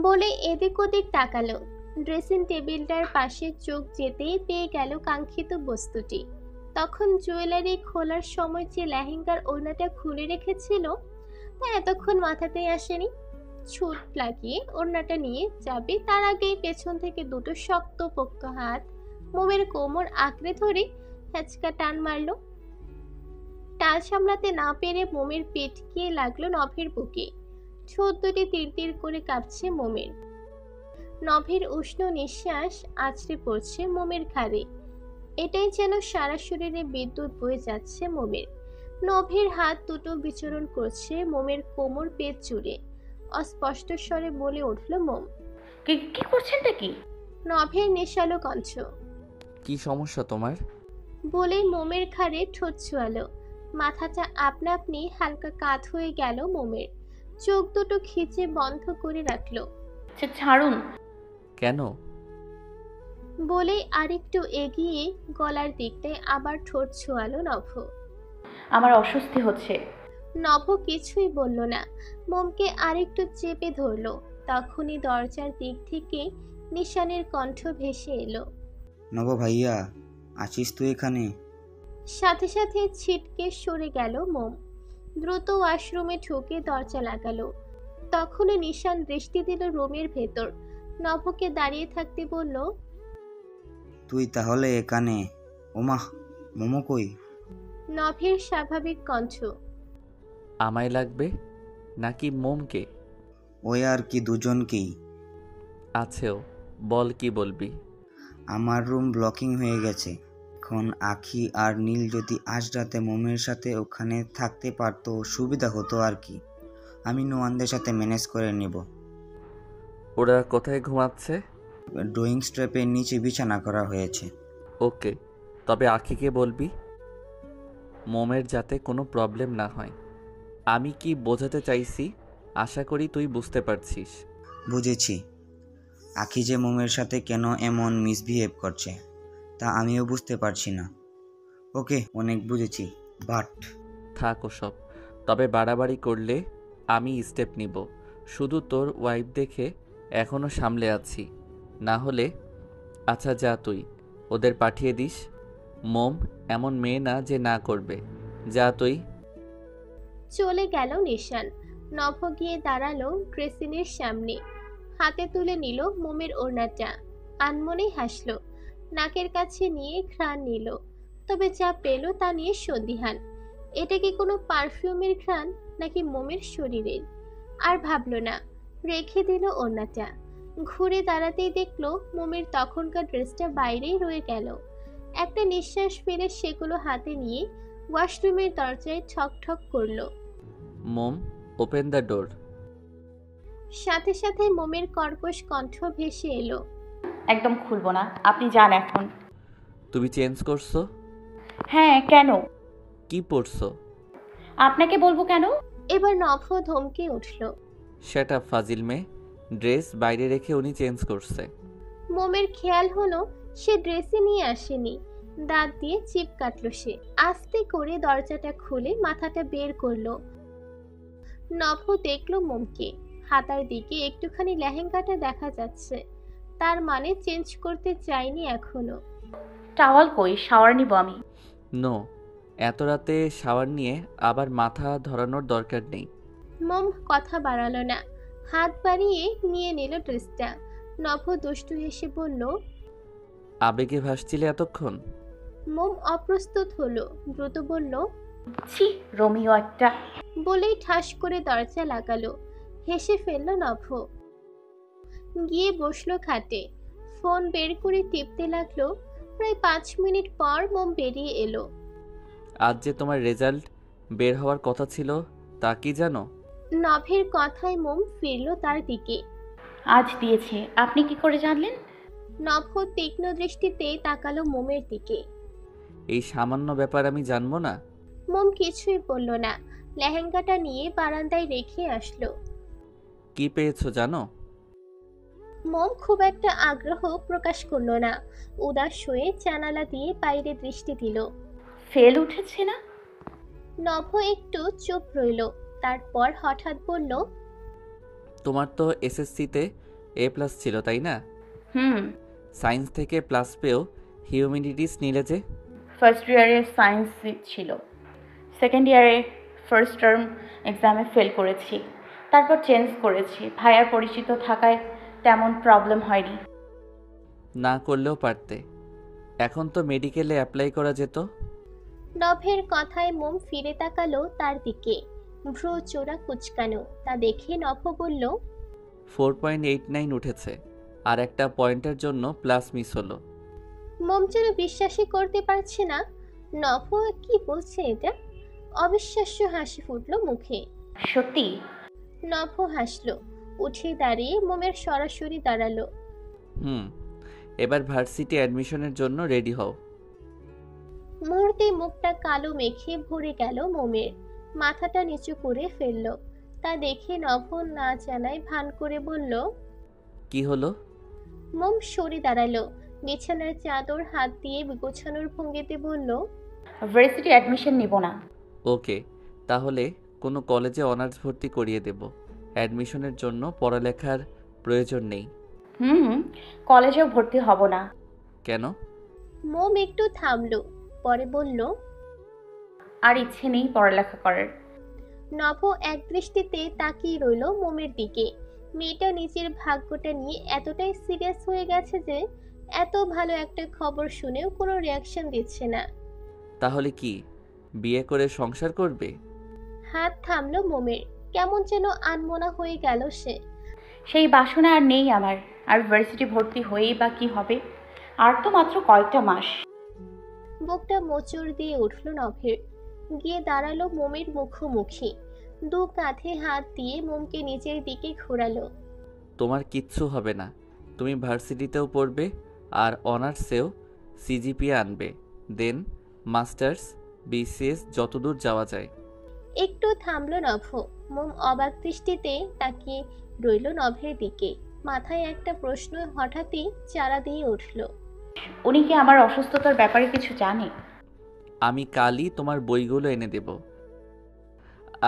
বলে এদিক ওদিক তাকালো। ড্রেসিং টেবিলটার পাশে চোখ যেতেই পেয়ে গেল কাঙ্ক্ষিত বস্তুটি। তখন জুয়েলারি খোলার সময় যে লেহেঙ্গার ওড়নাটা খুলে রেখেছিল তা এতক্ষণ মাথাতেই আসেনি। ছুট লাগিয়ে ওড়নাটা নিয়ে যাবে তার আগেই পেছন থেকে দুটো শক্ত পোক্ত হাত মোমের কোমর আঁকড়ে ধরে হ্যাচকা টান মারলো। টাল সামলাতে না পেরে মোমের পেট গিয়ে লাগলো নভের বুকে। ঠোঁট দুটি তীর তীর করে কাঁপছে মোমের। নভের উষ্ণ নিঃশ্বাস আছড়ে পড়ছে মোমের ঘাড়ে। এটাই যেন সারা শরীরে বিদ্যুৎ বয়ে যাচ্ছে মোমের। নভের হাত দুটো বিচরণ করছে মোমের কোমর পেট জুড়ে। অস্পষ্ট স্বরে বলে উঠল মোম। কি কি করছেনটা কি? নভের নেশালো কণ্ঠ। কি সমস্যা তোমার? বলেই মোমের ঘাড়ে ঠোঁট ছোঁয়ালো। মাথাটা আপনা আপনি হালকা কাত হয়ে গেল মোমের। চোখ দুটো খিচে বন্ধ করে রাখলো। ছাড়ুন। কেন? বলেই আরেকটু এগিয়ে গলার দিকটায় আবার ঠোঁট ছোঁয়ালো নভ। আমার অস্বস্তি হচ্ছে। নভ কিছুই বলল না, মোমকে আরেকটু চেপে ধরলো। তখনই দরজার দিক থেকে নিশানের কণ্ঠ ভেসে এলো। নব ভাইয়া, আছিস তুই এখানে? সাথে সাথে ছিটকে সরে গেল মোম। দ্রুত ওয়াশরুমে ঢুকে দরজা লাগালো। তখনই নিশান দৃষ্টি দিল রুমের ভেতর। নভকে দাঁড়িয়ে থাকতে বলল, তুই তাহলে এখানে? ওমা, মোমো কই? নভের স্বাভাবিক কণ্ঠ। আমায় লাগবে নাকি মোমকে? ওই আর কি, দুজনকেই। আছেও, বল কি বলবি? আমার রুম ব্লকিং হয়ে গেছে। এখন আখি আর নীল যদি আজ রাতে মোমের সাথে ওখানে থাকতে পারতো সুবিধা হতো আর কি। আমি নোয়ানদের সাথে ম্যানেজ করে নিব। ওরা কোথায় ঘুমাচ্ছে? ড্রয়িং স্ট্র্যাপের নিচে বিছানা করা হয়েছে। ওকে, তবে আখিকে বলবি মোমের যাতে কোনো প্রবলেম না হয়। আমি কি বোঝাতে চাইছি আশা করি তুই বুঝতে পারছিস। বুঝেছি। আখি যে মোমের সাথে কেন এমন মিসবিহেভ করছে তা আমিও বুঝতে পারছি না। ওকে, অনেক বুঝেছি, বাট থাক ওসব, তবে বাড়াবাড়ি করলে আমি স্টেপ নিব। শুধু তোর ওয়াইফ দেখে এখনও সামলে আছি, না হলে। আচ্ছা যা, তুই ওদের পাঠিয়ে দিস। মোম এমন মেয়ে না যে না করবে। যা তুই। চলে গেল নিশান। নভ গিয়ে দাঁড়ালো ড্রেসিনের সামনে। হাতে তুলে নিল মোমের ওড়নাটা। আনমনে হাসলো। নাকের কাছে নিয়ে ঘ্রাণ নিল। তবে যা পেল তা নিয়ে সন্দিহান। এটা কি কোনো পারফিউমের ঘ্রাণ নাকি মোমের শরীরের? আর ভাবলো না, রেখে দিল ওড়নাটা। ঘুরে দাঁড়াতেই দেখলো মোমের তখনকার ড্রেসটা বাইরেই রয়ে গেল। একটা নিঃশ্বাস ফেলে সেগুলো হাতে নিয়ে ওয়াশরুমের দরজায় ঠক ঠক করলো। মোম, ওপেন দ্য ডোর। সাথে সাথে মোমের কর্কশ কণ্ঠ ভেসে এলো। একদম খুলবো না, আপনি যান এখন। তুমি চেঞ্জ করছো? হ্যাঁ, কেন? কি পরছো? আপনাকে বলবো কেন? এবার নভ ধমকে উঠল। সেট আপ ফাজিল মেয়ে, ড্রেস বাইরে রেখে উনি চেঞ্জ করছে। মোমের খেয়াল হলো সে ড্রেসে নিয়ে আসেনি। দাঁত দিয়ে চিপ কাটলো সে। আস্তে করে দরজাটা খুলে মাথাটা বের করলো। নভ দেখলো মোমকে। হাতার দিকে একটুখানি লেহেঙ্গাটা দেখা যাচ্ছে। তার মানে চেঞ্জ করতে চাইনি এখনো। টাওয়াল কই? শাওয়ার নিব আমি। নো, এত রাতে শাওয়ার নিয়ে আবার মাথা ধরানোর দরকার নেই। মোম কথা বাড়ালো না। হাত বাড়িয়ে নিয়ে নিল ড্রেসটা। নভ দুষ্টু হেসে বলল, আবেগে ভাসছিলে এতক্ষণ। মোম অপ্রস্তুত হলো। দ্রুত বলল, ছি, রোমিও একটা। বলেই ঠাস করে দরজা লাগালো। হেসে ফেলল নভ। গিয়ে বসলো খাটে। ফোন বের করে টিপতে লাগলো। প্রায় 5 মিনিট পর মোম বেরিয়ে এলো। আজ যে তোমার রেজাল্ট বের হওয়ার কথা ছিল তা কি জানো? নভের কথায় মোম ফিরল তার দিকে। আজ দিয়েছে, আপনি কি করে জানলেন? নভ তীক্ষ্ণ দৃষ্টিতে তাকালো মোমের দিকে। এই সামান্য ব্যাপার আমি জানবো না? মোম কিছুই বলল না। লেহেঙ্গাটা নিয়ে বারান্দায় রেখে আসলো। কি পেয়েছো জানো? মোম খুব একটা আগ্রহ প্রকাশ করলো না। উদাস হয়ে জানালা দিয়ে বাইরে দৃষ্টি দিল। ফেল উঠেছে না? নভ একটু চুপ রইল। তারপর হঠাৎ বলল, তোমার তো এসএসসিতে A+ ছিল তাই না? হুম। সায়েন্স থেকে প্লাস পেয়েও হিউম্যানিটিস নিলে যে? ফার্স্ট ইয়ারে সায়েন্স ছিল, সেকেন্ড ইয়ারে ফার্স্ট টার্ম এক্সামে ফেল করেছি, তারপর চেঞ্জ করেছি। ভাইয়ার পরিচিত থাকায় তেমন প্রবলেম হয়নি। না করলেও পারতে। এখন তো মেডিকেলে অ্যাপ্লাই করা যেত। নভের কথায় মোম ফিরে তাকালো তার দিকে, ভ্রু চোরা কুচকানো। তা দেখে নভ বলল, 4.89 উঠেছে, আর একটা পয়েন্টের জন্য প্লাস মিস হলো। মোম যেন বিশ্বাসই করতে পারছে না। নভ কি বলছে এটা? অবিশ্বাস্য হাসি ফুটলো মুখে। সত্যি? নভ হাসলো, উঠে দাঁড়িয়ে মোমের সরাসরি দাঁড়ালো। হুম, এবার ভার্সিটি অ্যাডমিশনের জন্য রেডি হও। মুহূর্তে মুখটা কালো মেঘে ভরে গেল মোমের, মাথাটা নিচু করে ফেলল। তা দেখে নভ না জানায় ভান করে বলল। কি হলো? মোম সরে দাঁড়ালো, বিছানার চাদর হাত দিয়ে গোছানোর ভঙ্গিতে বলল, ভার্সিটি অ্যাডমিশন নিব না। ওকে, তাহলে কোনো কলেজে অনার্স ভর্তি করিয়ে দেব। অ্যাডমিশনের জন্য পড়ালেখার প্রয়োজন নেই। হুম, কলেজেও ভর্তি হব না। কেন? মোম একটু থামলো, পরে বলল। আর ইচ্ছে নেই পড়ালেখা করার। নভ এক দৃষ্টিতে তাকিয়ে রইল মোমের দিকে। মেয়েটা নিজের ভাগ্যটা নিয়ে এতটাই সিরিয়াস হয়ে গেছে যে এত ভালো একটা খবর শুনেও কোনো রিয়াকশন দিচ্ছে না। তাহলে কি বিয়ে করে সংসার করবে? হাত থামলো মোমের, কেমন যেন আনমনা হয়ে গেল সে। সেই বাসনা আর নেই আমার। আর ভার্সিটি ভর্তি হয়েই বা কি হবে? আর তো মাত্র কয়েকটা মাস। বুকটা মোচড় দিয়ে উঠল নভের, গিয়ে দাঁড়ালো মোমের মুখোমুখি। দু কাঁধে হাত দিয়ে মোমকে নিজের দিকে ঘোরালো। তোমার কিচ্ছু হবে না। তুমি ভার্সিটিতেও পড়বে আর অনার্সেও সিজিপিএ আনবে। দেন মাস্টার্স, বিসিএস, যতদূর যাওয়া যায়। একটু থামলো নভ। মোম অবাক দৃষ্টিতে তাকিয়ে রইল নভের দিকে। মাথায় একটা প্রশ্ন হঠাৎই চারা দিয়ে উঠল। উনি কি আমার অসুস্থতার ব্যাপারে কিছু জানে? আমি কালই তোমার বইগুলো এনে দেব,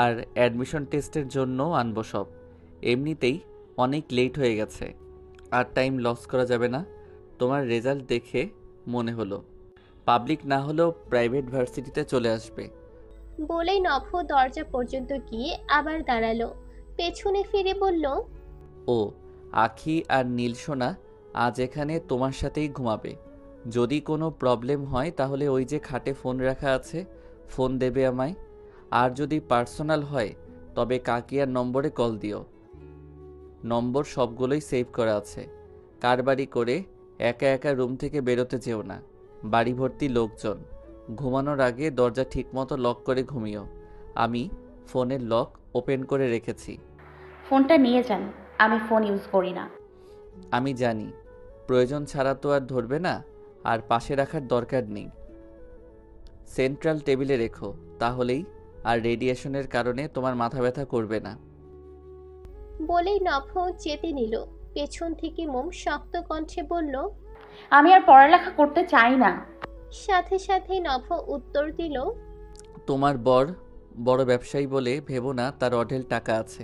আর অ্যাডমিশন টেস্টের জন্য আনবো সব। এমনিতেই অনেক লেট হয়ে গেছে, আর টাইম লস করা যাবে না। তোমার রেজাল্ট দেখে মনে হলো পাবলিক না হলেও প্রাইভেট ভার্সিটিতে চলে আসবে। বলেই নভ দরজা পর্যন্ত গিয়ে আবার দাঁড়ালো, পেছনে ফিরে বলল। ও, আখি আর নীলসোনা আজ এখানে তোমার সাথেই ঘুমাবে। যদি কোনো প্রবলেম হয় তাহলে ওই যে খাটে ফোন রাখা আছে, ফোন দেবে আমায়। আর যদি পার্সোনাল হয় তবে কাকিয়ার নম্বরে কল দিও। নম্বর সবগুলোই সেভ করা আছে। কারবারি করে একা একা রুম থেকে বেরোতে যেও না। বাড়ি ভর্তি লোকজন। ঘুমানোর আগে দরজা ঠিকমতো লক করে ঘুমিও। আমি ফোনের লক ওপেন করে রেখেছি। ফোনটা নিয়ে যান, আমি ফোন ইউজ করি না। আমি জানি, প্রয়োজন ছাড়া তো আর ধরবে না, আর পাশে রাখার দরকার নেই। সেন্ট্রাল টেবিলে রেখো, তাহলেই আর রেডিয়েশনের কারণে তোমার মাথা ব্যথা করবে না। বলেই নভ চেতে নিল। পেছন থেকে মোম শক্ত কণ্ঠে বলল। আমি আর পড়ালেখা করতে চাই না। সাথে সাথে নভ উত্তর দিল। তোমার বর বড় ব্যবসায়ী বলে ভেবো না তার অঢেল টাকা আছে।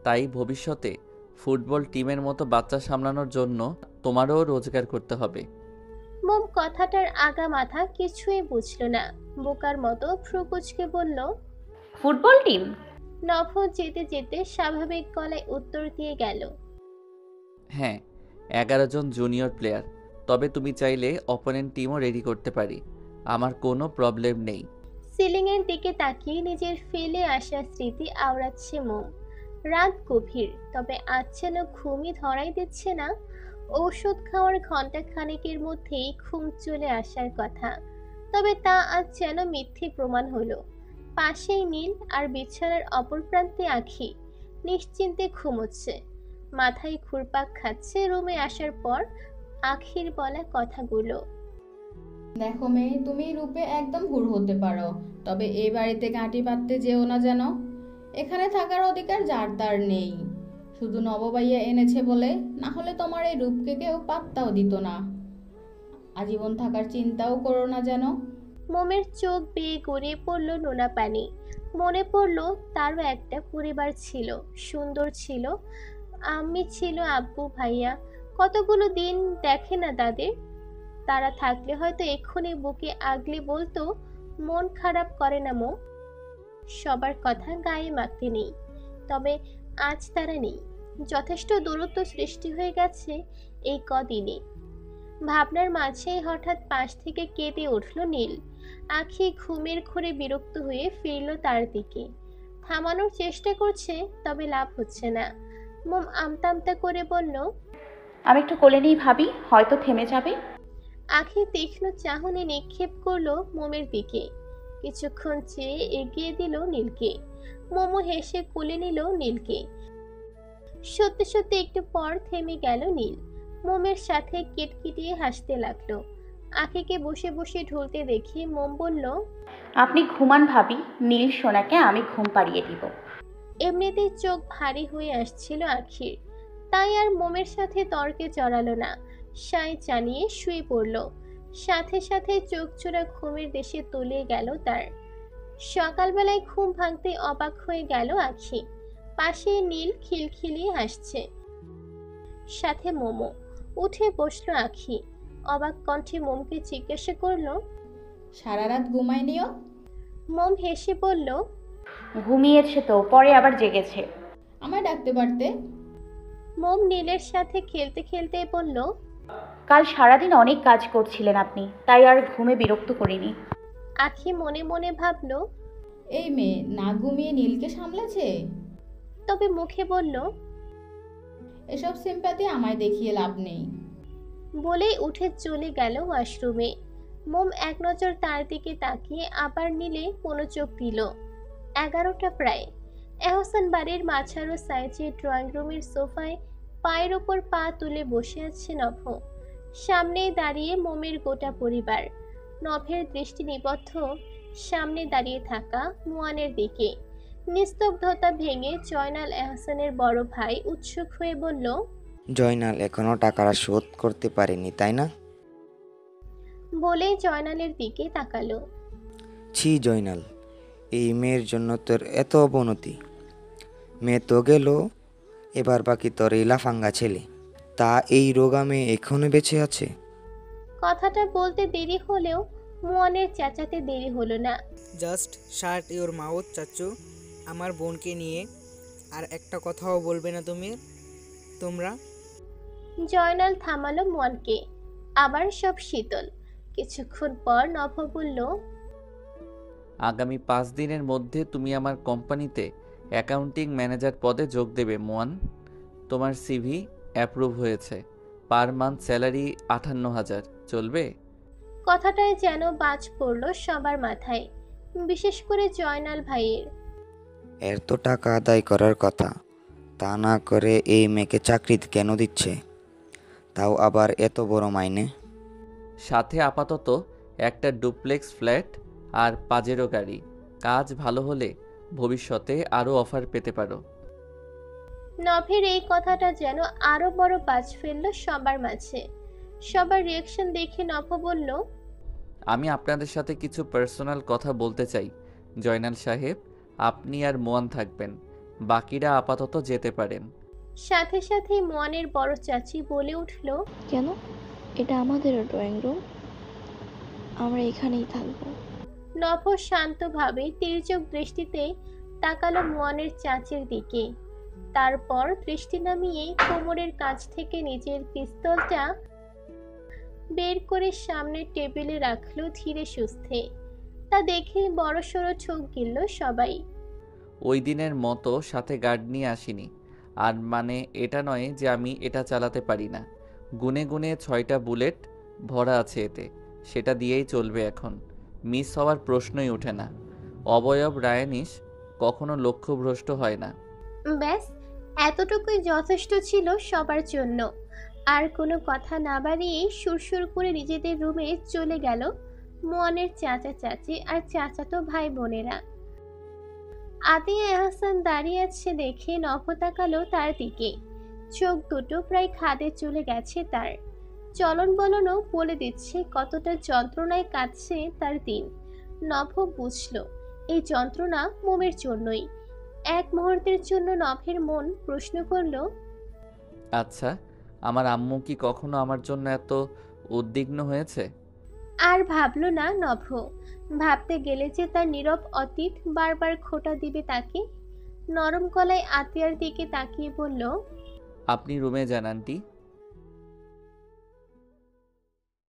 তাই ভবিষ্যতে ফুটবল টিমের মতো বাচ্চা সামলানোর জন্য তোমারও রোজগার করতে হবে। মোম কথাটার আগা মাথা কিছুই বুঝল না, বোকার মতো ভ্রু কুঁচকে বলল। Football team? নভ যেতে যেতে স্বাভাবিক গলায় উত্তর দিয়ে গেল। হ্যাঁ, 11 জন জুনিয়র প্লেয়ার। তবে তুমি চাইলে অপোনেন্ট টিমও রেডি করতে পারি, আমার কোনো প্রবলেম নেই। সিলিংয়ের দিকে তাকিয়ে নিজের ফেলে আসা স্মৃতি আওড়াচ্ছে মোম। রাত গভীর, তবে আজ যেন ঘুমই ধরাই দিচ্ছে না। ঔষধ খাওয়ার ঘন্টা খানেকের মধ্যেই ঘুম চলে আসার কথা, তবে তা আজ যেন মিথ্যে প্রমাণ হলো। পাশেই নীল আর বিছানার অপর প্রান্তে আখি নিশ্চিন্তে ঘুমোচ্ছে। মাথায় ঘুরপাক খাচ্ছে রুমে আসার পর আখির বলা কথাগুলো। দেখো মেয়ে, তুমি রূপে একদম হুর হতে পারো, তবে এই বাড়িতে গাঁটি বাঁধতে যেও না যেন। এখানে থাকার অধিকার যার তার নেই। শুধু নববাইয়া এনেছে বলে, না হলে তোমার এই রূপকে কেউ পাত্তাও দিত না। আজীবন থাকার চিন্তাও করো না যেন। মোমের চোখ বেয়ে গড়িয়ে পড়ল নোনা পানি। মনে পড়ল তারও একটা পরিবার ছিল, সুন্দর ছিল, আম্মি ছিল, আব্বু, ভাইয়া, কতগুলো দিন দেখে না তাদের। তারা থাকলে হয়তো এক্ষুনি বুকে আগলে বলতো, মন খারাপ করে না মো। সবার কথা গায়ে মাখতে নেই, তবে আজ তারা নেই। যথেষ্ট দূরত্ব সৃষ্টি হয়ে গেছে এই কদিনে। ভাবনার মাঝেই হঠাৎ পাশ থেকে কেঁদে উঠল নীল। আখি ঘুমের ঘোরে বিরক্ত হয়ে ফিরল তার দিকে। থামানোর চেষ্টা করছে, তবে লাভ হচ্ছে না। মোম আমতা আমতা করে বলল, আমি একটু কোলে নিই ভাবি, হয়তো থেমে যাবে। আখি তীক্ষ্ণ চাহনি নিক্ষেপ করলো মোমের দিকে। কিছুক্ষণ চেয়ে এগিয়ে দিল নীলকে। মোমো হেসে কোলে নিল নীলকে। সত্যি সত্যি একটু পর থেমে গেল নীল। মোমের সাথে কিটকিটিয়ে হাসতে লাগলো। আখিকে বসে বসে ঢুলতে দেখে মোম বলল, আপনি ঘুমান ভাবি, নীল সোনাকে আমি ঘুম পাড়িয়ে দিব। এমনিতেই চোখ ভারী হয়ে আসছিল আখির, তাই আর মোমের সাথে তর্কে জড়ালো না। সায় জানিয়ে শুয়ে পড়ল। সাথে সাথে চোখ চোরা ঘুমের দেশে তলিয়ে গেল তার। সকালবেলায় ঘুম ভাঙতে অবাক হয়ে গেল আখি। পাশে নীল খিলখিলিয়ে হাসছে, সাথে মোমো। উঠে বসলো আখি। অবাক কণ্ঠে মোমকে জিজ্ঞাসা করলো, সারা রাত ঘুমায়নিও? মোম হেসে বলল, ঘুমিয়েছে তো, পরে আবার জেগেছে। আমায় ডাকতে পারতে। মোম নীলের সাথে খেলতে খেলতে বলল, কাল সারাদিন অনেক কাজ করছিলেন আপনি, তাই আর ঘুমে বিরক্ত করিনি। আখি মনে মনে ভাবল, এই মেয়ে না ঘুমিয়ে নীলকে সামলেছে। তবে মুখে বলল, এসব সিম্প্যাথি আমায় দেখিয়ে লাভ নেই। বলেই উঠে চলে গেল ওয়াশরুমে। মোম এক নজর তার দিকে তাকিয়ে আবার নীলে মনোযোগ দিল। 11টা প্রায়। এহসান বাড়ির মাঝারো সাইজের ড্রয়িং রুমের সোফায় পায়ের ওপর পা তুলে বসে আছে নভ। সামনেই দাঁড়িয়ে মোমের গোটা পরিবার। নভের দৃষ্টি নিবদ্ধ সামনে দাঁড়িয়ে থাকা মুয়ানের দিকে। নিস্তব্ধতা ভেঙে জয়নাল এহসানের বড় ভাই উৎসুক হয়ে বলল, জয়নাল এখনো টাকাটা শোধ করতে পারেনি তাই না? বলেই জয়নালের দিকে তাকালো। ছি জয়নাল, এই মেয়ের জন্য তোর এত অবনতি। মেয়ে তো গেল, এবার বাকি তোর এই লাফাঙ্গা ছেলে। তা এই রোগা মেয়ে এখনো বেঁচে আছে? কথাটা বলতে দেরি হলেও মুয়ানের চেঁচাতে দেরি হলো না। জাস্ট শাট ইওর মাউথ চাচু। আমার বোনকে নিয়ে আর একটা কথাও বলবে না তোমরা। জয়নাল থামালো মুয়ানকে। আবার সব শীতল। কিছুক্ষণ পর নভ বলল, আগামী 5 দিনের মধ্যে তুমি আমার কোম্পানিতে অ্যাকাউন্টিং ম্যানেজার পদে যোগ দেবে মুয়ান। তোমার সিভি অ্যাপ্রুভ হয়েছে। Per month salary 58,000। চলবে? কথাটায় যেন বাজ পড়ল সবার মাথায়, বিশেষ করে জয়নাল ভাইয়ের। এর তো টাকা আদায় করার কথা, তা না করে এই মেয়েকে চাকরি কেন দিচ্ছে? তাও আবার এত বড় মাইনে। সাথে আপাতত একটা ডুপ্লেক্স ফ্ল্যাট আর পাজেরো গাড়ি। কাজ ভালো হলে ভবিষ্যতে আরও অফার পেতে পারো। নভের এই কথাটা যেন আরো বড় বাজ ফেলল সবার মাঝে। সবার রিয়াকশন দেখে নভ বলল, আমি আপনাদের সাথে কিছু পার্সোনাল কথা বলতে চাই। জয়নাল সাহেব, আপনি আর মোয়ান থাকবেন, বাকিরা আপাতত যেতে পারেন। সাথে সাথে মুয়ানের বড় চাচি বলে উঠল, কেন? এটা আমাদেরও ড্রয়িং রুম, আমরা এখানেই থাকবো। নভ শান্তভাবে তির্যক দৃষ্টিতে তাকালো মুয়ানের চাচির দিকে। তারপর দৃষ্টি নামিয়ে কোমরের কাছ থেকে নিজের পিস্তলটা বের করে সামনের টেবিলে রাখলো ধীরে সুস্থে। তা দেখে বড়সড় চোখ গিলল সবাই। ওই দিনের মতো সাথে গার্ড নিয়ে আসিনি। আর মানে এটা নয় যে আমি এটা চালাতে পারি না। গুনে গুনে 6টা বুলেট ভরা আছে এতে, সেটা দিয়েই চলবে এখন। মিস হওয়ার প্রশ্নই ওঠে না। অবয়ব রায়ানিস কখনো লক্ষ্যভ্রষ্ট হয় না। ব্যাস, এতটুকুই যথেষ্ট ছিল সবার জন্য। আর কোনো কথা না বাড়িয়ে সুরসুর করে নিজেদের রুমে চলে গেল মুয়ানের চাচা চাচি আর চাচাতো ভাই বোনেরা। আতিয়া এহসান দাঁড়িয়ে আছে দেখে নভ তাকালো তার দিকে। চোখ দুটো প্রায় খাদে চলে গেছে তার। চলন বলনও বলে দিচ্ছে কতটা যন্ত্রণায় কাটছে তার দিন। নভ বুঝল এই যন্ত্রণা মোমের জন্যই। এক মুহূর্তের জন্য নভের মন প্রশ্ন করল, আচ্ছা, আমার আম্মু কি কখনো আমার জন্য এত উদ্বিগ্ন হয়েছে? আর ভাবল না নভ্র। ভাবতে গেলে যে তার নীরব অতীত বারবার খোঁটা দিবে তাকে। নরম গলায় আতিয়ার দিকে তাকিয়ে বলল, আপনি রুমে যান আন্টি।